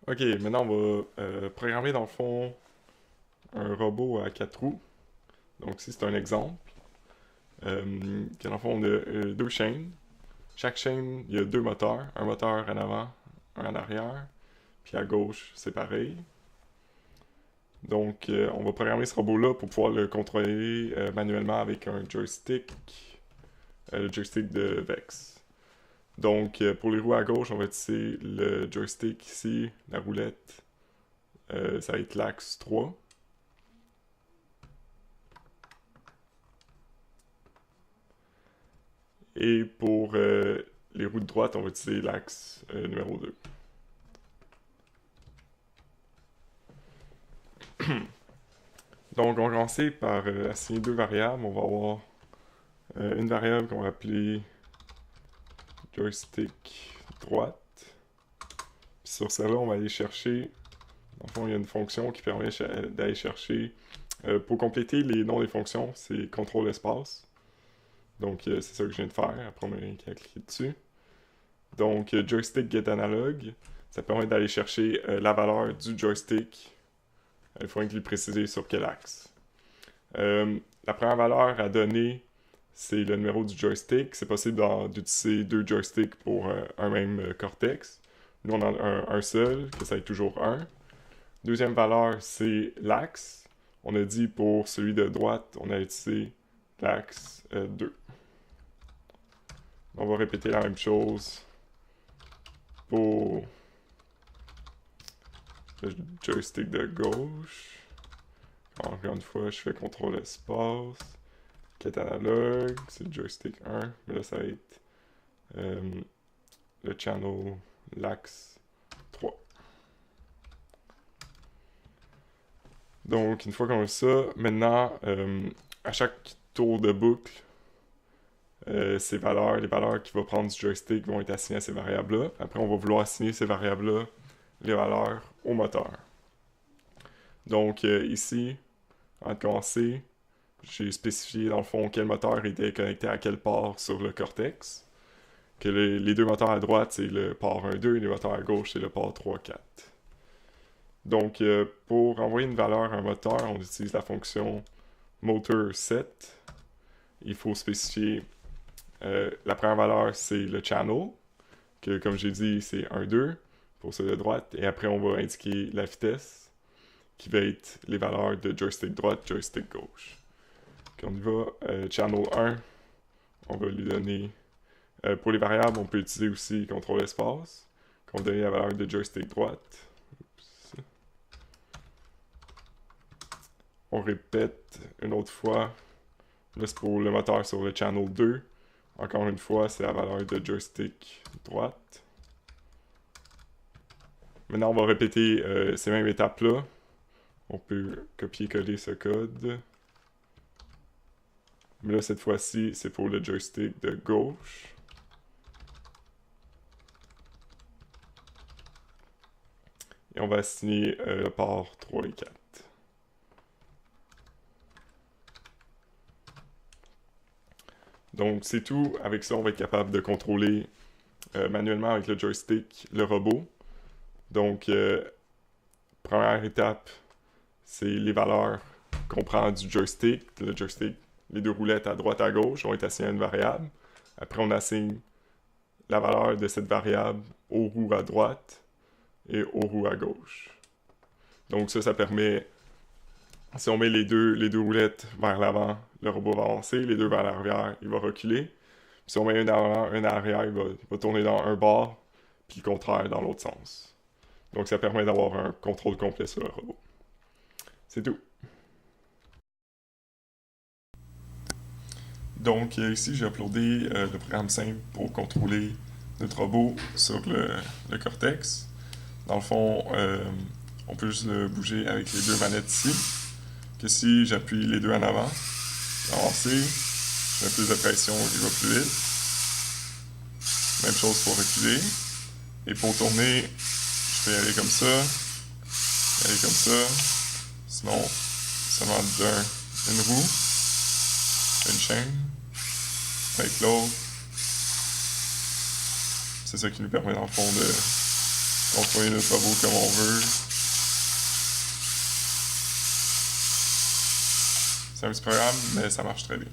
Ok, maintenant on va programmer dans le fond un robot à 4 roues. Donc ici c'est un exemple. Qui dans le fond on a deux chaînes. Chaque chaîne, il y a deux moteurs. Un moteur en avant, un en arrière. Puis à gauche, c'est pareil. Donc on va programmer ce robot-là pour pouvoir le contrôler manuellement avec un joystick. Le joystick de Vex. Donc pour les roues à gauche, on va utiliser le joystick ici, la roulette. Ça va être l'axe 3. Et pour les roues de droite, on va utiliser l'axe numéro 2. Donc, on va commencer par assigner deux variables. On va avoir une variable qu'on va appeler joystick droite. Puis sur celle-là, on va aller chercher. Dans le fond, il y a une fonction qui permet d'aller chercher. Pour compléter les noms des fonctions, c'est contrôle espace. Donc, c'est ça que je viens de faire. Après, on a qu'à cliquer dessus. Donc, joystick get analog, ça permet d'aller chercher la valeur du joystick. Il faut lui préciser sur quel axe. La première valeur à donner, c'est le numéro du joystick. C'est possible d'utiliser deux joysticks pour un même cortex. Nous, on en a un seul, que ça va être toujours 1. Deuxième valeur, c'est l'axe. On a dit pour celui de droite, on a utilisé l'axe 2. On va répéter la même chose pour le joystick de gauche. Encore une fois, je fais contrôle espace. Quête analogue, c'est le joystick 1. Mais là, ça va être le channel l'axe 3. Donc, une fois qu'on a ça, maintenant, à chaque tour de boucle, les valeurs qu'il va prendre du joystick vont être assignées à ces variables-là. Après, on va vouloir assigner ces variables-là, les valeurs au moteur. Donc, ici, avant de commencer, j'ai spécifié dans le fond quel moteur était connecté à quel port sur le cortex. Que les deux moteurs à droite, c'est le port 1-2 et les moteurs à gauche, c'est le port 3-4. Donc, pour envoyer une valeur à un moteur, on utilise la fonction motor set. Il faut spécifier la première valeur, c'est le channel, que comme j'ai dit, c'est 1-2 pour ceux de droite. Et après, on va indiquer la vitesse, qui va être les valeurs de joystick droite, joystick gauche. Quand on y va, channel 1, on va lui donner. Pour les variables, on peut utiliser aussi contrôle espace, qu'on va donner la valeur de joystick droite. Oups. On répète une autre fois. Là, c'est pour le moteur sur le channel 2. Encore une fois, c'est la valeur de joystick droite. Maintenant, on va répéter ces mêmes étapes-là. On peut copier-coller ce code. Mais là, cette fois-ci, c'est pour le joystick de gauche. Et on va assigner le port 3 et 4. Donc, c'est tout. Avec ça, on va être capable de contrôler manuellement avec le joystick le robot. Donc, première étape, c'est les valeurs qu'on prend du joystick. Le joystick, les deux roulettes à droite et à gauche vont être assignées à une variable. Après, on assigne la valeur de cette variable aux roues à droite et aux roues à gauche. Donc ça permet, si on met les deux roulettes vers l'avant, le robot va avancer, les deux vers l'arrière, il va reculer. Puis si on met un avant, un arrière, il va tourner dans un bord, puis le contraire dans l'autre sens. Donc ça permet d'avoir un contrôle complet sur le robot. C'est tout. Donc ici, j'ai uploadé le programme simple pour contrôler notre robot sur le Cortex. Dans le fond, on peut juste le bouger avec les deux manettes ici. Que si j'appuie les deux en avant, avancer, je mets plus de pression, il va plus vite. Même chose pour reculer. Et pour tourner, je peux y aller comme ça, y aller comme ça. Sinon, seulement une roue, une chaîne, avec l'autre. C'est ça qui nous permet dans le fond contrôler notre robot comme on veut. C'est un petit programme, mais ça marche très bien.